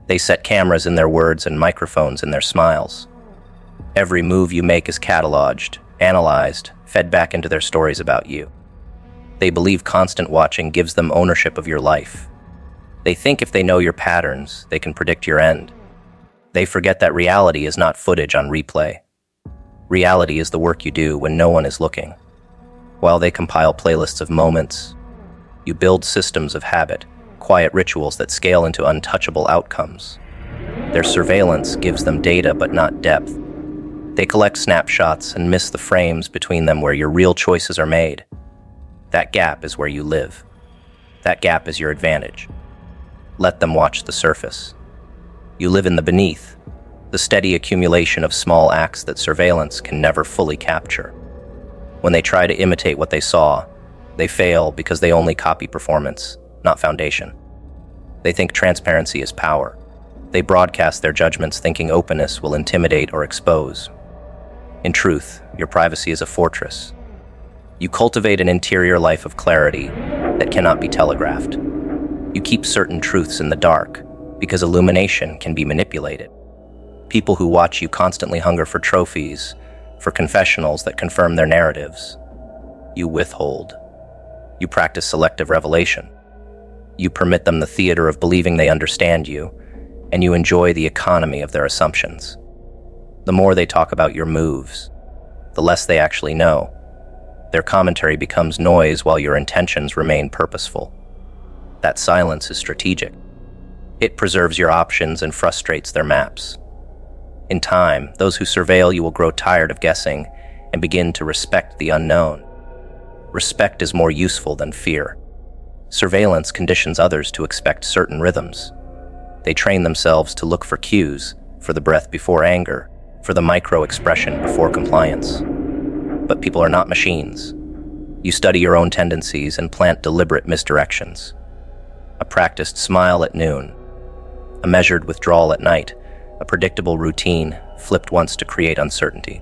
They set cameras in their words and microphones in their smiles. Every move you make is cataloged, analyzed, fed back into their stories about you. They believe constant watching gives them ownership of your life. They think if they know your patterns, they can predict your end. They forget that reality is not footage on replay. Reality is the work you do when no one is looking. While they compile playlists of moments, you build systems of habit, quiet rituals that scale into untouchable outcomes. Their surveillance gives them data but not depth. They collect snapshots and miss the frames between them where your real choices are made. That gap is where you live. That gap is your advantage. Let them watch the surface. You live in the beneath, the steady accumulation of small acts that surveillance can never fully capture. When they try to imitate what they saw, they fail because they only copy performance, not foundation. They think transparency is power. They broadcast their judgments thinking openness will intimidate or expose. In truth, your privacy is a fortress. You cultivate an interior life of clarity that cannot be telegraphed. You keep certain truths in the dark because illumination can be manipulated. People who watch you constantly hunger for trophies, for confessionals that confirm their narratives. You withhold. You practice selective revelation. You permit them the theater of believing they understand you, and you enjoy the economy of their assumptions. The more they talk about your moves, the less they actually know. Their commentary becomes noise while your intentions remain purposeful. That silence is strategic. It preserves your options and frustrates their maps. In time, those who surveil you will grow tired of guessing and begin to respect the unknown. Respect is more useful than fear. Surveillance conditions others to expect certain rhythms. They train themselves to look for cues, for the breath before anger, for the micro-expression before compliance. But people are not machines. You study your own tendencies and plant deliberate misdirections. A practiced smile at noon, a measured withdrawal at night, a predictable routine flipped once to create uncertainty.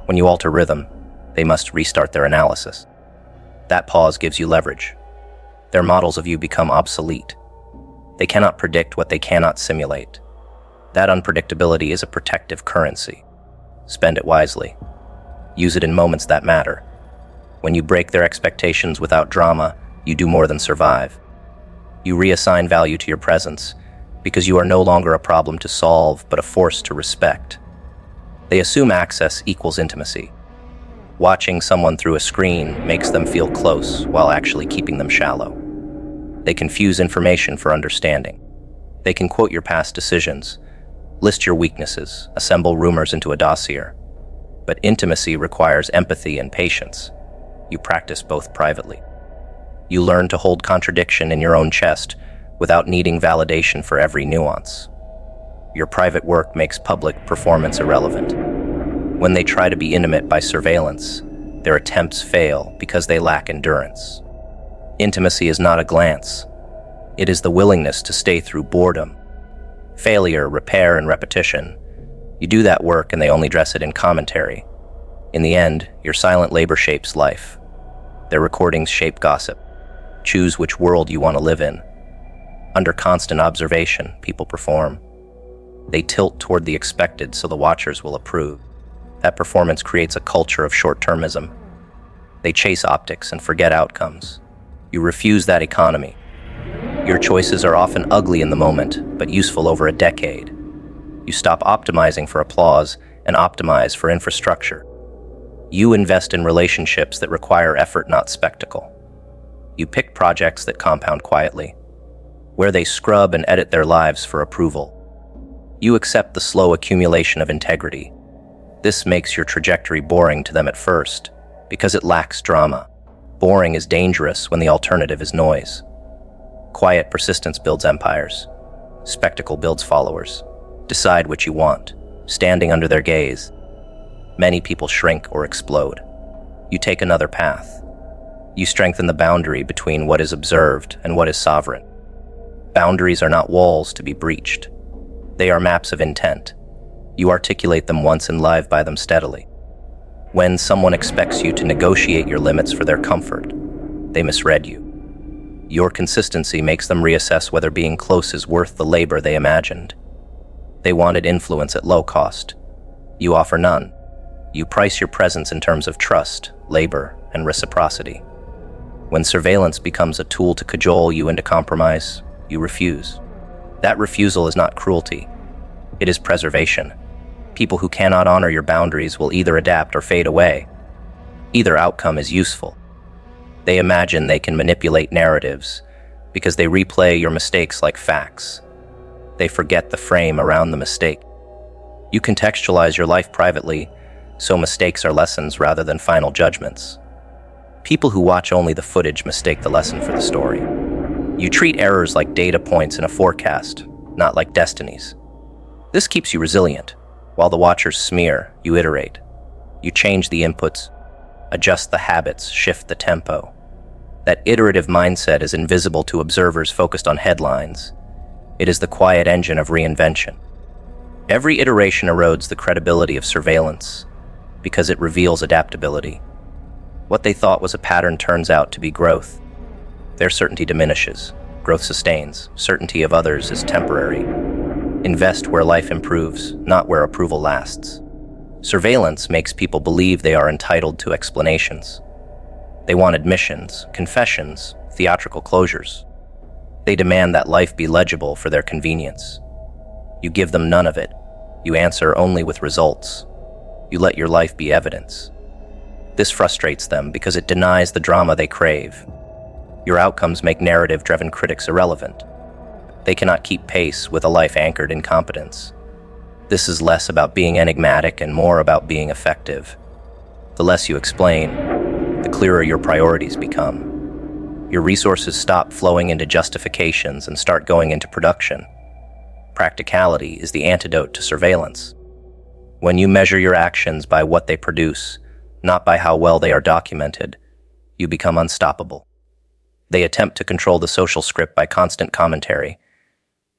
When you alter rhythm, they must restart their analysis. That pause gives you leverage. Their models of you become obsolete. They cannot predict what they cannot simulate. That unpredictability is a protective currency. Spend it wisely. Use it in moments that matter. When you break their expectations without drama, you do more than survive. You reassign value to your presence because you are no longer a problem to solve, but a force to respect. They assume access equals intimacy. Watching someone through a screen makes them feel close while actually keeping them shallow. They confuse information for understanding. They can quote your past decisions, list your weaknesses, assemble rumors into a dossier. But intimacy requires empathy and patience. You practice both privately. You learn to hold contradiction in your own chest without needing validation for every nuance. Your private work makes public performance irrelevant. When they try to be intimate by surveillance, their attempts fail because they lack endurance. Intimacy is not a glance. It is the willingness to stay through boredom. Failure, repair, and repetition. You do that work and they only dress it in commentary. In the end, your silent labor shapes life. Their recordings shape gossip. Choose which world you want to live in. Under constant observation, people perform. They tilt toward the expected so the watchers will approve. That performance creates a culture of short-termism. They chase optics and forget outcomes. You refuse that economy. Your choices are often ugly in the moment, but useful over a decade. You stop optimizing for applause and optimize for infrastructure. You invest in relationships that require effort, not spectacle. You pick projects that compound quietly, where they scrub and edit their lives for approval. You accept the slow accumulation of integrity. This makes your trajectory boring to them at first, because it lacks drama. Boring is dangerous when the alternative is noise. Quiet persistence builds empires. Spectacle builds followers. Decide what you want, standing under their gaze. Many people shrink or explode. You take another path. You strengthen the boundary between what is observed and what is sovereign. Boundaries are not walls to be breached. They are maps of intent. You articulate them once and live by them steadily. When someone expects you to negotiate your limits for their comfort, they misread you. Your consistency makes them reassess whether being close is worth the labor they imagined. They wanted influence at low cost. You offer none. You price your presence in terms of trust, labor, and reciprocity. When surveillance becomes a tool to cajole you into compromise, you refuse. That refusal is not cruelty. It is preservation. People who cannot honor your boundaries will either adapt or fade away. Either outcome is useful. They imagine they can manipulate narratives because they replay your mistakes like facts. They forget the frame around the mistake. You contextualize your life privately, so mistakes are lessons rather than final judgments. People who watch only the footage mistake the lesson for the story. You treat errors like data points in a forecast, not like destinies. This keeps you resilient. While the watchers smear, you iterate. You change the inputs, adjust the habits, shift the tempo. That iterative mindset is invisible to observers focused on headlines. It is the quiet engine of reinvention. Every iteration erodes the credibility of surveillance because it reveals adaptability. What they thought was a pattern turns out to be growth. Their certainty diminishes. Growth sustains. Certainty of others is temporary. Invest where life improves, not where approval lasts. Surveillance makes people believe they are entitled to explanations. They want admissions, confessions, theatrical closures. They demand that life be legible for their convenience. You give them none of it. You answer only with results. You let your life be evidence. This frustrates them because it denies the drama they crave. Your outcomes make narrative-driven critics irrelevant. They cannot keep pace with a life anchored in competence. This is less about being enigmatic and more about being effective. The less you explain, the clearer your priorities become. Your resources stop flowing into justifications and start going into production. Practicality is the antidote to surveillance. When you measure your actions by what they produce, not by how well they are documented, you become unstoppable. They attempt to control the social script by constant commentary.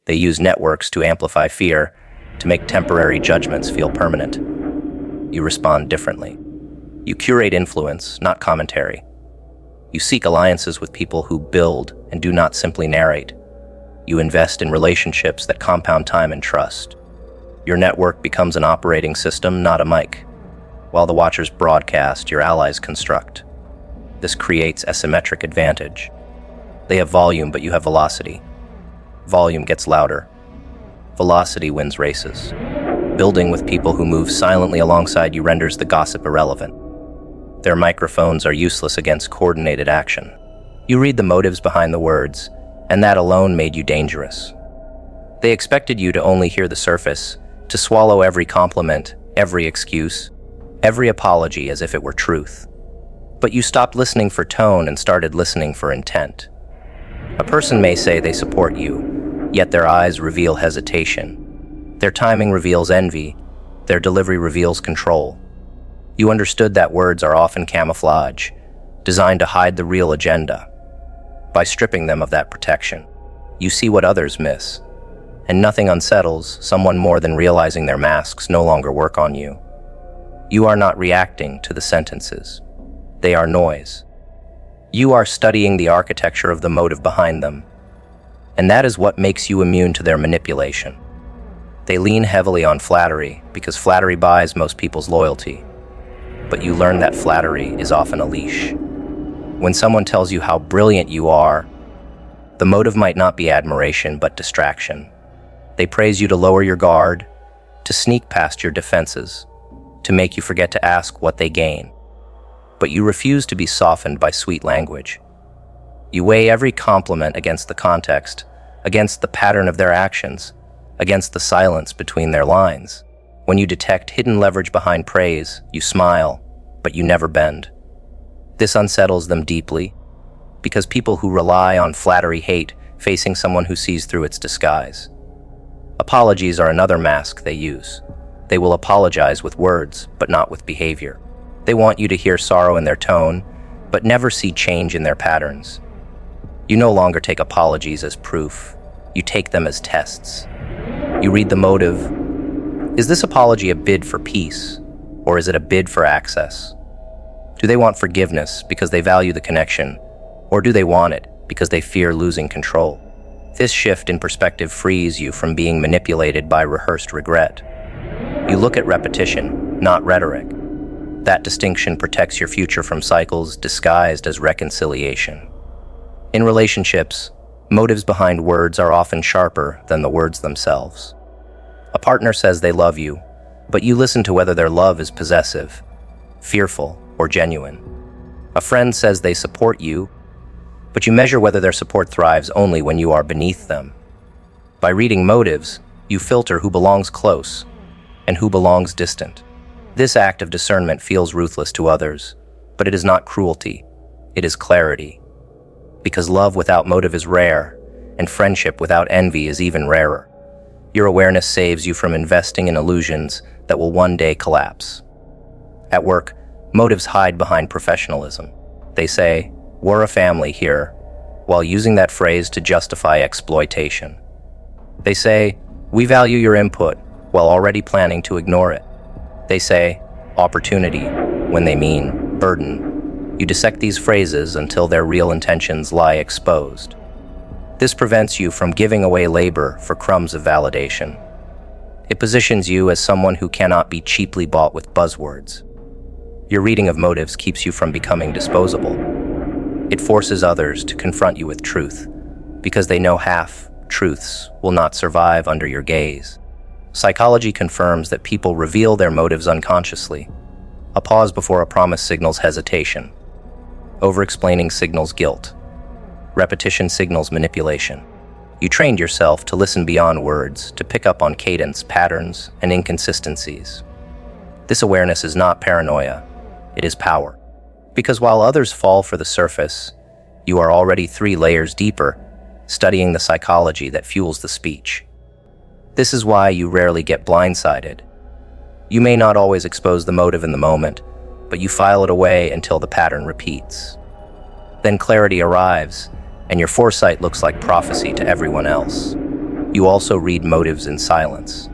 They use networks to amplify fear, to make temporary judgments feel permanent. You respond differently. You curate influence, not commentary. You seek alliances with people who build and do not simply narrate. You invest in relationships that compound time and trust. Your network becomes an operating system, not a mic. While the watchers broadcast, your allies construct. This creates asymmetric advantage. They have volume, but you have velocity. Volume gets louder. Velocity wins races. Building with people who move silently alongside you renders the gossip irrelevant. Their microphones are useless against coordinated action. You read the motives behind the words, and that alone made you dangerous. They expected you to only hear the surface, to swallow every compliment, every excuse, every apology as if it were truth. But you stopped listening for tone and started listening for intent. A person may say they support you, yet their eyes reveal hesitation. Their timing reveals envy. Their delivery reveals control. You understood that words are often camouflage, designed to hide the real agenda. By stripping them of that protection, you see what others miss. And nothing unsettles someone more than realizing their masks no longer work on you. You are not reacting to the sentences. They are noise. You are studying the architecture of the motive behind them. And that is what makes you immune to their manipulation. They lean heavily on flattery because flattery buys most people's loyalty. But you learn that flattery is often a leash. When someone tells you how brilliant you are, the motive might not be admiration but distraction. They praise you to lower your guard, to sneak past your defenses, to make you forget to ask what they gain. But you refuse to be softened by sweet language. You weigh every compliment against the context, against the pattern of their actions, against the silence between their lines. When you detect hidden leverage behind praise, you smile, but you never bend. This unsettles them deeply, because people who rely on flattery hate facing someone who sees through its disguise. Apologies are another mask they use. They will apologize with words, but not with behavior. They want you to hear sorrow in their tone, but never see change in their patterns. You no longer take apologies as proof. You take them as tests. You read the motive. Is this apology a bid for peace, or is it a bid for access? Do they want forgiveness because they value the connection, or do they want it because they fear losing control. This shift in perspective frees you from being manipulated by rehearsed regret. You look at repetition, not rhetoric. That distinction protects your future from cycles disguised as reconciliation. In relationships, motives behind words are often sharper than the words themselves. A partner says they love you, but you listen to whether their love is possessive, fearful, or genuine. A friend says they support you, but you measure whether their support thrives only when you are beneath them. By reading motives, you filter who belongs close and who belongs distant. This act of discernment feels ruthless to others, but it is not cruelty, it is clarity. Because love without motive is rare, and friendship without envy is even rarer. Your awareness saves you from investing in illusions that will one day collapse. At work, motives hide behind professionalism. They say, "We're a family here," while using that phrase to justify exploitation. They say, "We value your input," while already planning to ignore it. They say, "opportunity," when they mean burden. You dissect these phrases until their real intentions lie exposed. This prevents you from giving away labor for crumbs of validation. It positions you as someone who cannot be cheaply bought with buzzwords. Your reading of motives keeps you from becoming disposable. It forces others to confront you with truth, because they know half-truths will not survive under your gaze. Psychology confirms that people reveal their motives unconsciously. A pause before a promise signals hesitation. Over-explaining signals guilt. Repetition signals manipulation. You trained yourself to listen beyond words, to pick up on cadence, patterns, and inconsistencies. This awareness is not paranoia, it is power. Because while others fall for the surface, you are already 3 layers deeper, studying the psychology that fuels the speech. This is why you rarely get blindsided. You may not always expose the motive in the moment, but you file it away until the pattern repeats. Then clarity arrives, and your foresight looks like prophecy to everyone else. You also read motives in silence.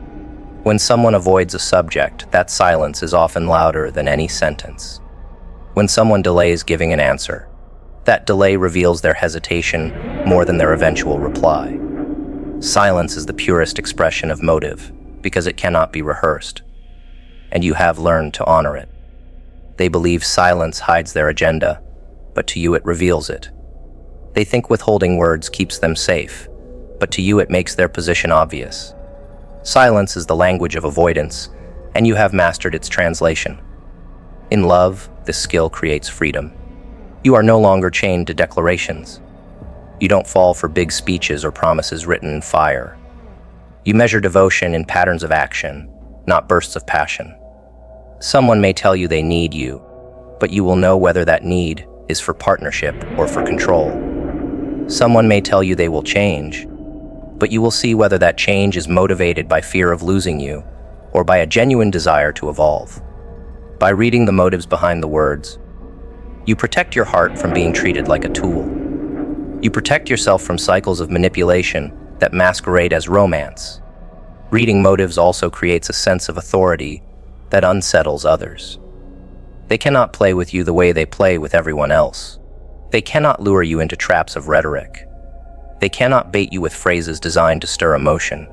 When someone avoids a subject, that silence is often louder than any sentence. When someone delays giving an answer, that delay reveals their hesitation more than their eventual reply. Silence is the purest expression of motive, because it cannot be rehearsed, and you have learned to honor it. They believe silence hides their agenda, but to you it reveals it. They think withholding words keeps them safe, but to you it makes their position obvious. Silence is the language of avoidance, and you have mastered its translation. In love, this skill creates freedom. You are no longer chained to declarations. You don't fall for big speeches or promises written in fire. You measure devotion in patterns of action, not bursts of passion. Someone may tell you they need you, but you will know whether that need is for partnership or for control. Someone may tell you they will change, but you will see whether that change is motivated by fear of losing you or by a genuine desire to evolve. By reading the motives behind the words, you protect your heart from being treated like a tool. You protect yourself from cycles of manipulation that masquerade as romance. Reading motives also creates a sense of authority that unsettles others. They cannot play with you the way they play with everyone else. They cannot lure you into traps of rhetoric. They cannot bait you with phrases designed to stir emotion.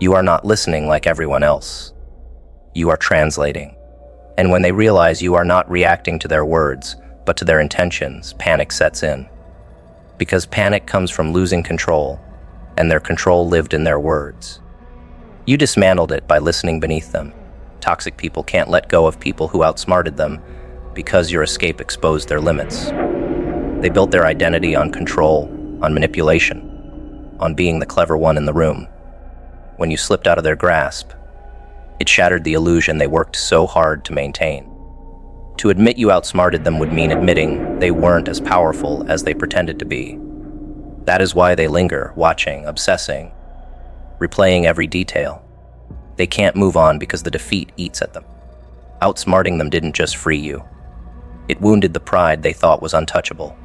You are not listening like everyone else. You are translating. And when they realize you are not reacting to their words, but to their intentions, panic sets in. Because panic comes from losing control, and their control lived in their words. You dismantled it by listening beneath them. Toxic people can't let go of people who outsmarted them because your escape exposed their limits. They built their identity on control, on manipulation, on being the clever one in the room. When you slipped out of their grasp, it shattered the illusion they worked so hard to maintain. To admit you outsmarted them would mean admitting they weren't as powerful as they pretended to be. That is why they linger, watching, obsessing, replaying every detail. They can't move on because the defeat eats at them. Outsmarting them didn't just free you. It wounded the pride they thought was untouchable.